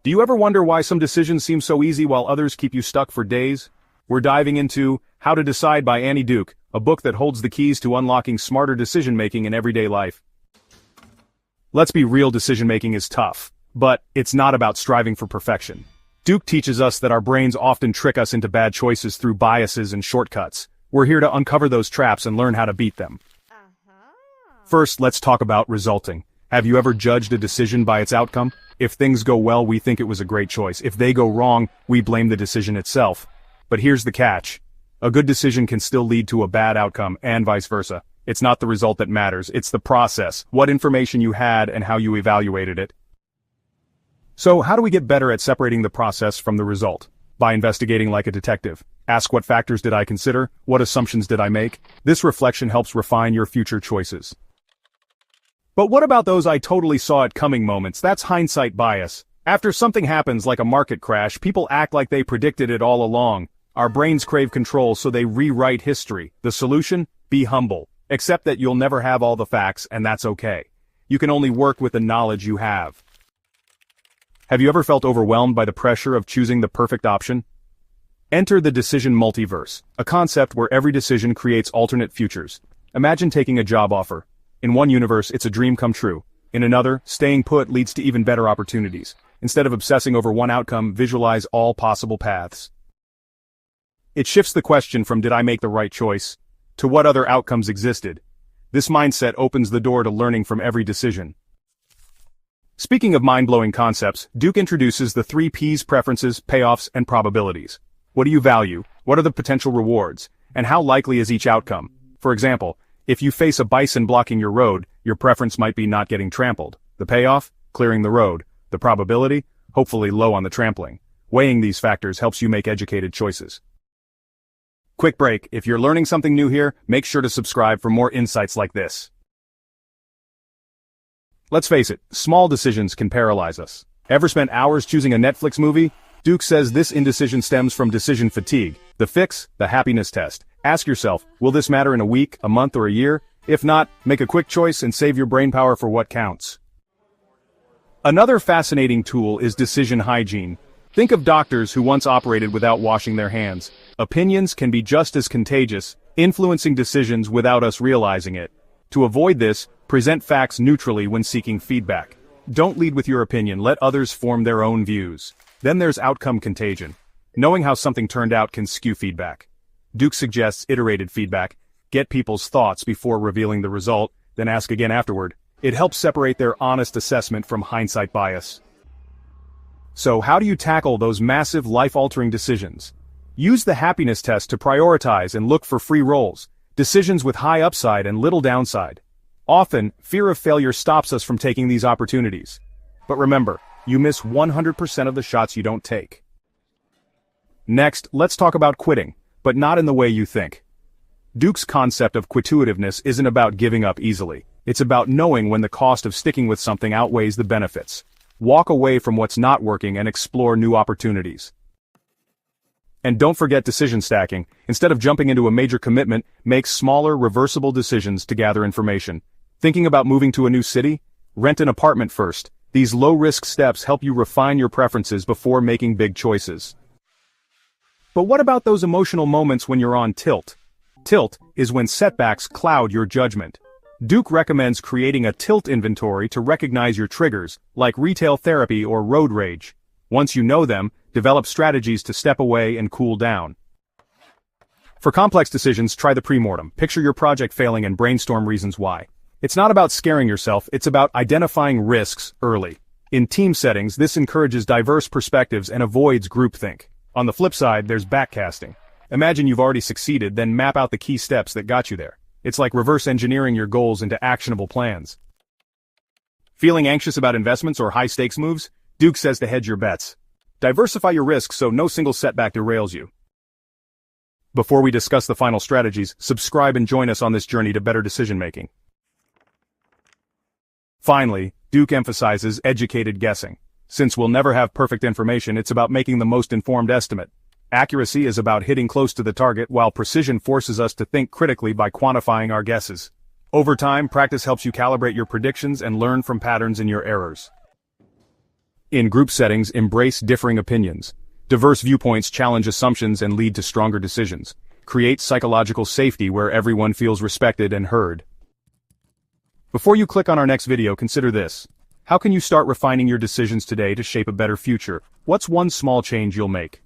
Do you ever wonder why some decisions seem so easy while others keep you stuck for days? We're diving into How to Decide by Annie Duke, a book that holds the keys to unlocking smarter decision-making in everyday life. Let's be real, decision-making is tough, but it's not about striving for perfection. Duke teaches us that our brains often trick us into bad choices through biases and shortcuts. We're here to uncover those traps and learn how to beat them. First, let's talk about resulting. Have you ever judged a decision by its outcome? If things go well, we think it was a great choice. If they go wrong, we blame the decision itself. But here's the catch. A good decision can still lead to a bad outcome, and vice versa. It's not the result that matters, it's the process, what information you had and how you evaluated it. So how do we get better at separating the process from the result? By investigating like a detective. Ask, what factors did I consider? What assumptions did I make? This reflection helps refine your future choices. But what about those I totally saw it coming moments? That's hindsight bias. After something happens like a market crash, people act like they predicted it all along. Our brains crave control, so they rewrite history. The solution? Be humble. Accept that you'll never have all the facts, and that's okay. You can only work with the knowledge you have. Have you ever felt overwhelmed by the pressure of choosing the perfect option? Enter the decision multiverse, a concept where every decision creates alternate futures. Imagine taking a job offer. In one universe, it's a dream come true. In another, staying put leads to even better opportunities. Instead of obsessing over one outcome, visualize all possible paths. It shifts the question from did I make the right choice, to what other outcomes existed. This mindset opens the door to learning from every decision. Speaking of mind-blowing concepts, Duke introduces the 3 Ps: preferences, payoffs, and probabilities. What do you value? What are the potential rewards? And how likely is each outcome? For example, if you face a bison blocking your road, your preference might be not getting trampled. The payoff? Clearing the road. The probability? Hopefully low on the trampling. Weighing these factors helps you make educated choices. Quick break. If you're learning something new here, make sure to subscribe for more insights like this. Let's face it, small decisions can paralyze us. Ever spent hours choosing a Netflix movie? Duke says this indecision stems from decision fatigue. The fix? The happiness test. Ask yourself, will this matter in a week, a month, or a year? If not, make a quick choice and save your brainpower for what counts. Another fascinating tool is decision hygiene. Think of doctors who once operated without washing their hands. Opinions can be just as contagious, influencing decisions without us realizing it. To avoid this, present facts neutrally when seeking feedback. Don't lead with your opinion, let others form their own views. Then there's outcome contagion. Knowing how something turned out can skew feedback. Duke suggests iterated feedback. Get people's thoughts before revealing the result, then ask again afterward. It helps separate their honest assessment from hindsight bias. So how do you tackle those massive life-altering decisions? Use the happiness test to prioritize and look for free rolls, decisions with high upside and little downside. Often, fear of failure stops us from taking these opportunities. But remember, you miss 100% of the shots you don't take. Next, let's talk about quitting, but not in the way you think. Duke's concept of quitutiveness isn't about giving up easily. It's about knowing when the cost of sticking with something outweighs the benefits. Walk away from what's not working and explore new opportunities. And don't forget decision stacking. Instead of jumping into a major commitment, make smaller, reversible decisions to gather information. Thinking about moving to a new city? Rent an apartment first. These low-risk steps help you refine your preferences before making big choices. But what about those emotional moments when you're on tilt? Tilt is when setbacks cloud your judgment. Duke recommends creating a tilt inventory to recognize your triggers, like retail therapy or road rage. Once you know them, develop strategies to step away and cool down. For complex decisions, try the premortem. Picture your project failing and brainstorm reasons why. It's not about scaring yourself, it's about identifying risks early. In team settings, this encourages diverse perspectives and avoids groupthink. On the flip side, there's backcasting. Imagine you've already succeeded, then map out the key steps that got you there. It's like reverse engineering your goals into actionable plans. Feeling anxious about investments or high-stakes moves? Duke says to hedge your bets. Diversify your risks so no single setback derails you. Before we discuss the final strategies, subscribe and join us on this journey to better decision-making. Finally, Duke emphasizes educated guessing. Since we'll never have perfect information, it's about making the most informed estimate. Accuracy is about hitting close to the target, while precision forces us to think critically by quantifying our guesses. Over time, practice helps you calibrate your predictions and learn from patterns in your errors. In group settings, embrace differing opinions. Diverse viewpoints challenge assumptions and lead to stronger decisions. Create psychological safety where everyone feels respected and heard. Before you click on our next video, consider this. How can you start refining your decisions today to shape a better future? What's one small change you'll make?